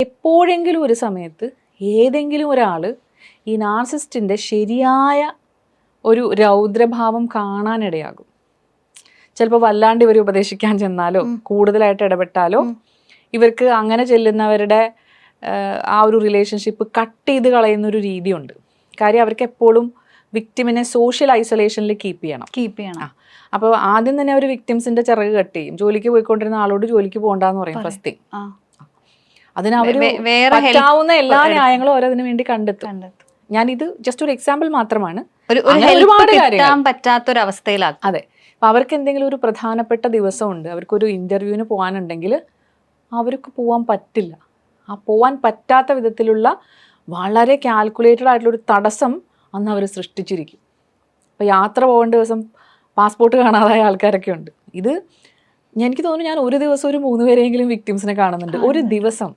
എപ്പോഴെങ്കിലും ഒരു സമയത്ത് ഏതെങ്കിലും ഒരാൾ ഈ നാർസിസ്റ്റിൻ്റെ ശരിയായ ഒരു രൗദ്രഭാവം കാണാനിടയാകും. ചിലപ്പോൾ വല്ലാണ്ട് ഇവർ ഉപദേശിക്കാൻ ചെന്നാലോ കൂടുതലായിട്ട് ഇടപെട്ടാലോ ഇവർക്ക് അങ്ങനെ ചെല്ലുന്നവരുടെ ആ ഒരു റിലേഷൻഷിപ്പ് കട്ട് ചെയ്ത് കളയുന്ന ഒരു രീതിയുണ്ട്. കാര്യം അവർക്ക് എപ്പോഴും വിക്ടിമിനെ സോഷ്യൽ ഐസൊലേഷനിൽ കീപ്പ് ചെയ്യണം. അപ്പോൾ ആദ്യം തന്നെ അവർ വിക്ടിംസിന്റെ ചിറക് കട്ട് ചെയ്യും. ജോലിക്ക് പോയിക്കൊണ്ടിരുന്ന ആളോട് ജോലിക്ക് പോകണ്ടെന്ന് പറയും ഫസ്റ്റ് തിങ്. അതിന് അവർ പറ്റാവുന്ന എല്ലാ ന്യായങ്ങളും അവരതിനു വേണ്ടി കണ്ടെത്തും. ഞാനിത് ജസ്റ്റ് ഒരു എക്സാമ്പിൾ മാത്രമാണ്. ഒരുപാട് കാര്യങ്ങൾ പറ്റാത്തൊരവസ്ഥയിലാക്കും. അതെ. അപ്പൊ അവർക്ക് എന്തെങ്കിലും ഒരു പ്രധാനപ്പെട്ട ദിവസമുണ്ട്, അവർക്കൊരു ഇന്റർവ്യൂവിന് പോകാനുണ്ടെങ്കിൽ അവർക്ക് പോകാൻ പറ്റില്ല. ആ പോകാൻ പറ്റാത്ത വിധത്തിലുള്ള വളരെ കാൽക്കുലേറ്റഡ് ആയിട്ടുള്ള ഒരു തടസ്സം അന്ന് അവർ സൃഷ്ടിച്ചിരിക്കും. അപ്പോൾ യാത്ര പോകേണ്ട ദിവസം പാസ്പോർട്ട് കാണാതായ ആൾക്കാരൊക്കെ ഉണ്ട്. ഇത് എനിക്ക് തോന്നുന്നു ഞാൻ ഒരു ദിവസം ഒരു 3 പേരെങ്കിലും വിക്ടിംസിനെ കാണുന്നുണ്ട്. ഒരു ദിവസം